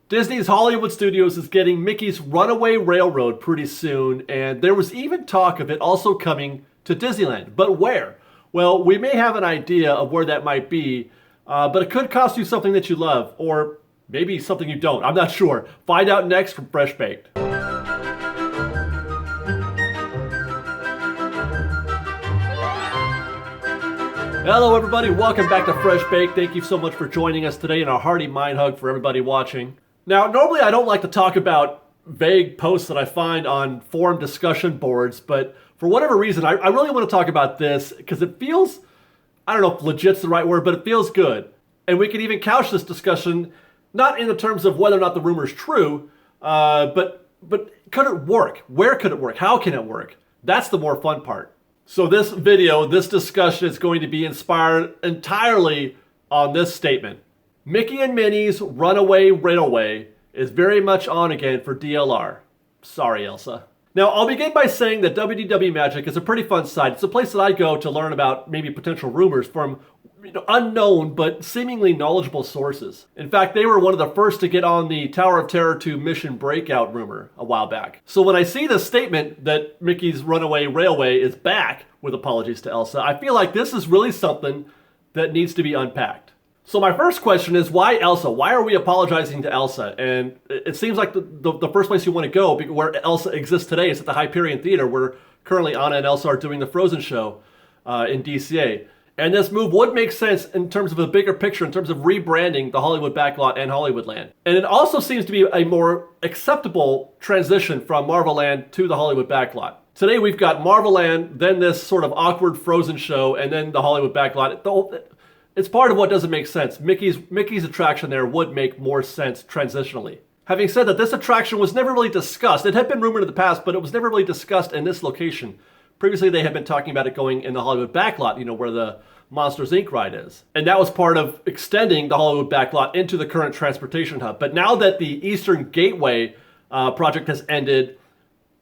Disney's Hollywood Studios is getting Mickey's Runaway Railroad pretty soon, and there was even talk of it also coming to Disneyland. But where? Well, we may have an idea of where that might be, but it could cost you something that you love, or maybe something you don't. I'm not sure. Find out next from Fresh Baked. Hello everybody, welcome back to Fresh Baked. Thank you so much for joining us today, and a hearty mind hug for everybody watching. Now, normally I don't like to talk about vague posts that I find on forum discussion boards, but for whatever reason, I really want to talk about this because it feels, I don't know if legit's the right word, but it feels good. And we can even couch this discussion, not in the terms of whether or not the rumor is true, but could it work? Where could it work? How can it work? That's the more fun part. So this video, this discussion is going to be inspired entirely on this statement. Mickey and Minnie's Runaway Railway is very much on again for DLR. Sorry, Elsa. Now, I'll begin by saying that WDW Magic is a pretty fun site. It's a place that I go to learn about maybe potential rumors from unknown but seemingly knowledgeable sources. In fact, they were one of the first to get on the Tower of Terror 2 Mission Breakout rumor a while back. So when I see the statement that Mickey's Runaway Railway is back, with apologies to Elsa, I feel like this is really something that needs to be unpacked. So my first question is, why Elsa? Why are we apologizing to Elsa? And it seems like the first place you want to go where Elsa exists today is at the Hyperion Theater, where currently Anna and Elsa are doing the Frozen show in DCA. And this move would make sense in terms of a bigger picture, in terms of rebranding the Hollywood Backlot and Hollywoodland. And it also seems to be a more acceptable transition from Marvel Land to the Hollywood Backlot. Today we've got Marvel Land, then this sort of awkward Frozen show, and then the Hollywood Backlot. It's part of what doesn't make sense. Mickey's attraction there would make more sense transitionally. Having said that, this attraction was never really discussed. It had been rumored in the past, but it was never really discussed in this location. Previously, they had been talking about it going in the Hollywood Backlot, where the Monsters, Inc. ride is. And that was part of extending the Hollywood Backlot into the current transportation hub. But now that the Eastern Gateway project has ended,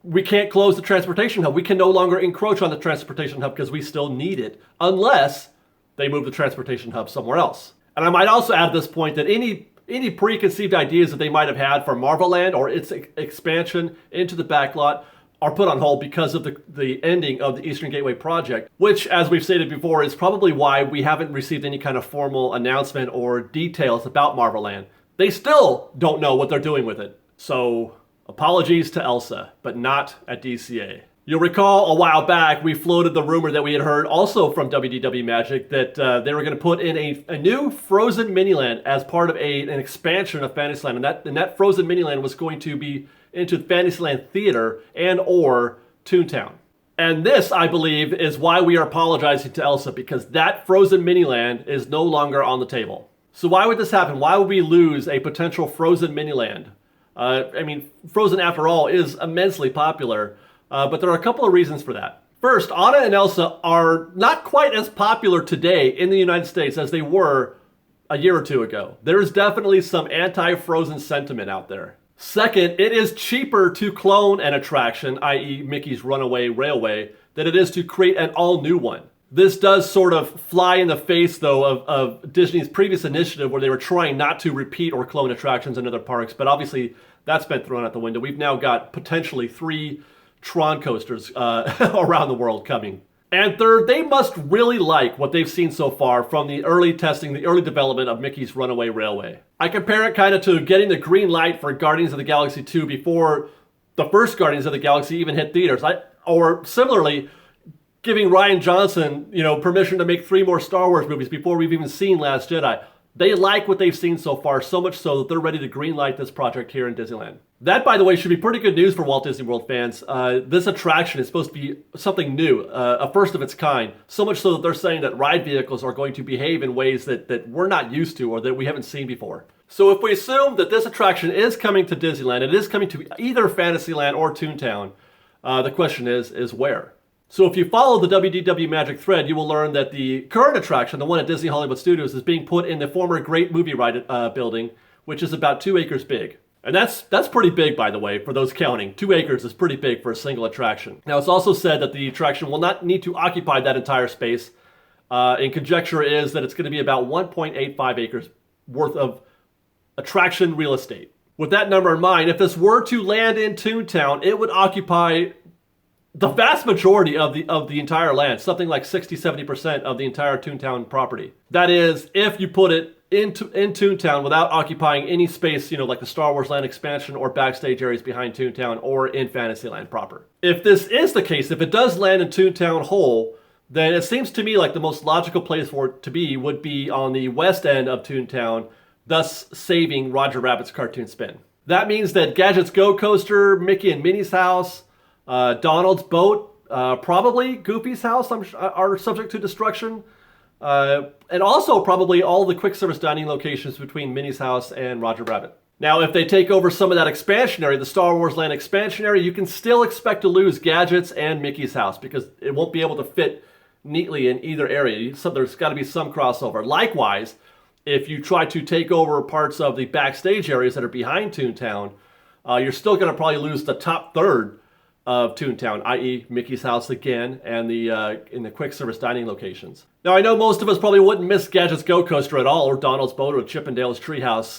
we can't close the transportation hub. We can no longer encroach on the transportation hub because we still need it, unless they move the transportation hub somewhere else. And I might also add at this point that any preconceived ideas that they might have had for Marvel Land or its expansion into the backlot are put on hold because of the ending of the Eastern Gateway project, which, as we've stated before, is probably why we haven't received any kind of formal announcement or details about Marvel Land. They still don't know what they're doing with it. So apologies to Elsa, but not at DCA. You'll recall a while back, we floated the rumor that we had heard also from WDW Magic that they were going to put in a new Frozen Miniland as part of an expansion of Fantasyland. And that Frozen Miniland was going to be into Fantasyland Theater and or Toontown. And this, I believe, is why we are apologizing to Elsa, because that Frozen Miniland is no longer on the table. So why would this happen? Why would we lose a potential Frozen Miniland? Frozen, after all, is immensely popular. But there are a couple of reasons for that. First, Anna and Elsa are not quite as popular today in the United States as they were a year or two ago. There is definitely some anti-Frozen sentiment out there. Second, it is cheaper to clone an attraction, i.e. Mickey's Runaway Railway, than it is to create an all-new one. This does sort of fly in the face, though, of Disney's previous initiative where they were trying not to repeat or clone attractions in other parks, but obviously that's been thrown out the window. We've now got potentially 3 Tron coasters around the world coming. And third, they must really like what they've seen so far from the early testing, the early development of Mickey's Runaway Railway. I compare it kind of to getting the green light for Guardians of the Galaxy 2 before the first Guardians of the Galaxy even hit theaters. Or similarly, giving Rian Johnson, permission to make 3 more Star Wars movies before we've even seen Last Jedi. They like what they've seen so far, so much so that they're ready to greenlight this project here in Disneyland. That, by the way, should be pretty good news for Walt Disney World fans. This attraction is supposed to be something new, a first of its kind, so much so that they're saying that ride vehicles are going to behave in ways that we're not used to or that we haven't seen before. So if we assume that this attraction is coming to Disneyland, it is coming to either Fantasyland or Toontown, the question is where? So if you follow the WDW Magic thread, you will learn that the current attraction, the one at Disney Hollywood Studios, is being put in the former Great Movie Ride building, which is about 2 acres big. And that's pretty big, by the way, for those counting. 2 acres is pretty big for a single attraction. Now, it's also said that the attraction will not need to occupy that entire space. And conjecture is that it's going to be about 1.85 acres worth of attraction real estate. with that number in mind, if this were to land in Toontown, it would occupy the vast majority of the entire land, something like 60-70% of the entire Toontown property. That is, if you put it in Toontown without occupying any space, like the Star Wars Land expansion or backstage areas behind Toontown or in Fantasyland proper. If this is the case, if it does land in Toontown whole, then it seems to me like the most logical place for it to be would be on the west end of Toontown, thus saving Roger Rabbit's cartoon spin. That means that Gadget's Go Coaster, Mickey and Minnie's house, Donald's boat, probably Goofy's house are subject to destruction. And also probably all the quick service dining locations between Minnie's house and Roger Rabbit. Now, if they take over some of that expansion area, the Star Wars Land expansion area, you can still expect to lose Gadget's and Mickey's house because it won't be able to fit neatly in either area. So there's got to be some crossover. Likewise, if you try to take over parts of the backstage areas that are behind Toontown, you're still going to probably lose the top third of Toontown, i.e. Mickey's house again, and in the quick service dining locations. Now, I know most of us probably wouldn't miss Gadget's Go Coaster at all, or Donald's boat, or Chippendale's Treehouse,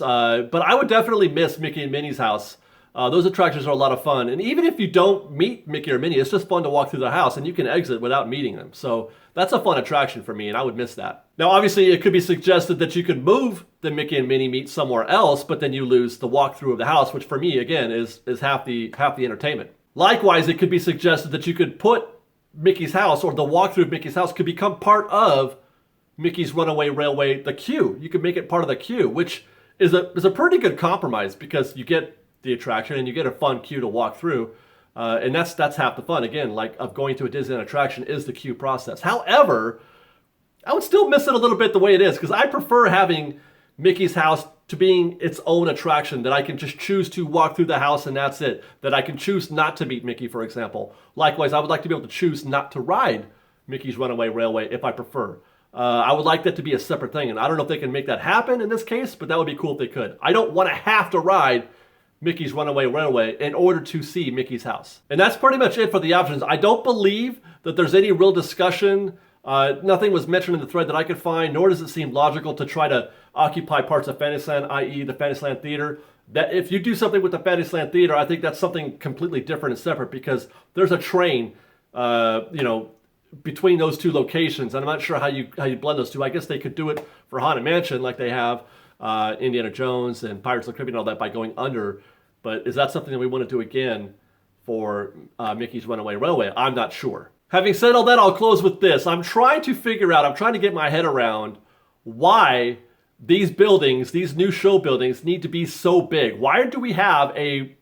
but I would definitely miss Mickey and Minnie's house. Those attractions are a lot of fun, and even if you don't meet Mickey or Minnie, it's just fun to walk through the house, and you can exit without meeting them. So that's a fun attraction for me, and I would miss that. Now, obviously, it could be suggested that you could move the Mickey and Minnie meet somewhere else, but then you lose the walkthrough of the house, which for me, again, is half the entertainment. Likewise, it could be suggested that you could put Mickey's house, or the walkthrough of Mickey's house could become part of Mickey's Runaway Railway, the queue. You could make it part of the queue, which is a pretty good compromise because you get the attraction and you get a fun queue to walk through. And that's half the fun, again, of going to a Disneyland attraction is the queue process. However, I would still miss it a little bit the way it is because I prefer having Mickey's house to being its own attraction, that I can just choose to walk through the house and that's it. That I can choose not to meet Mickey, for example. Likewise, I would like to be able to choose not to ride Mickey's Runaway Railway if I prefer. I would like that to be a separate thing, and I don't know if they can make that happen in this case, but that would be cool if they could. I don't want to have to ride Mickey's Runaway Railway in order to see Mickey's house. And that's pretty much it for the options. I don't believe that there's any real discussion. Nothing was mentioned in the thread that I could find, nor does it seem logical to try to occupy parts of Fantasyland, i.e. the Fantasyland Theater. That if you do something with the Fantasyland Theater, I think that's something completely different and separate because there's a train, between those two locations, and I'm not sure how you blend those two. I guess they could do it for Haunted Mansion like they have Indiana Jones and Pirates of the Caribbean and all that by going under, but is that something that we want to do again for Mickey's Runaway Railway? I'm not sure. Having said all that, I'll close with this. I'm trying to get my head around why these buildings, these new show buildings, need to be so big. Why do we have a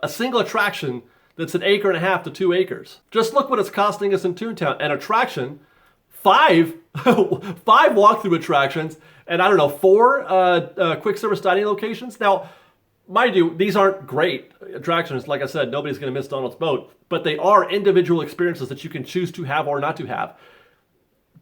single attraction that's 1.5 acres to 2 acres? Just look what it's costing us in Toontown. An attraction, 5 walkthrough attractions, and 4 quick service dining locations. Now, mind you, these aren't great attractions. Like I said, nobody's going to miss Donald's boat, but they are individual experiences that you can choose to have or not to have.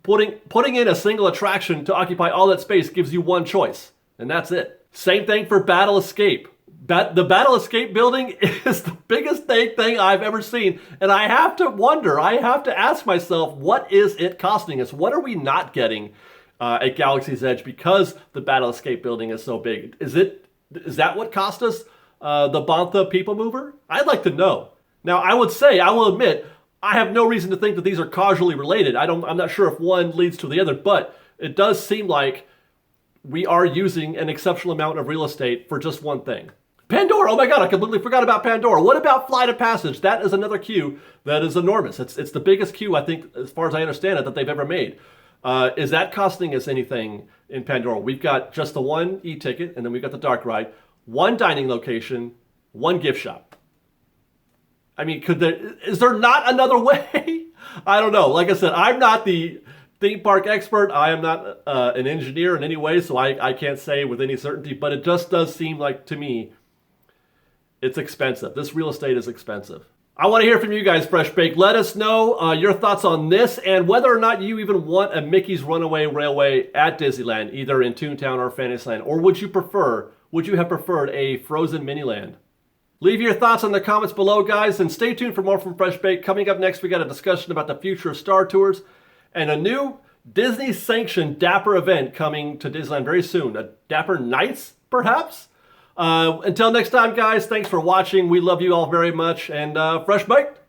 Putting in a single attraction to occupy all that space gives you one choice, and that's it. Same thing for Battle Escape. The Battle Escape building is the biggest thing I've ever seen, and I have to ask myself, what is it costing us? What are we not getting at Galaxy's Edge because the Battle Escape building is so big? Is that what cost us the Bantha People Mover? I'd like to know. Now, I will admit, I have no reason to think that these are causally related. I'm not sure if one leads to the other, but it does seem like we are using an exceptional amount of real estate for just one thing. Pandora, oh my God, I completely forgot about Pandora. What about Flight of Passage? That is another queue that is enormous. It's the biggest queue, I think, as far as I understand it, that they've ever made. Is that costing us anything in Pandora? We've got just the one e-ticket, and then we've got the dark ride, one dining location, one gift shop. I mean, is there not another way? I don't know. Like I said, I'm not the theme park expert. I am not an engineer in any way, so I can't say with any certainty, but it just does seem like, to me, it's expensive. This real estate is expensive. I want to hear from you guys, Fresh Baked. Let us know your thoughts on this and whether or not you even want a Mickey's Runaway Railway at Disneyland, either in Toontown or Fantasyland, or would you have preferred a Frozen Miniland? Leave your thoughts in the comments below, guys, and stay tuned for more from Fresh Baked. Coming up next, we got a discussion about the future of Star Tours and a new Disney-sanctioned Dapper event coming to Disneyland very soon. A Dapper Nights, perhaps? Until next time, guys, thanks for watching. We love you all very much, and fresh baked.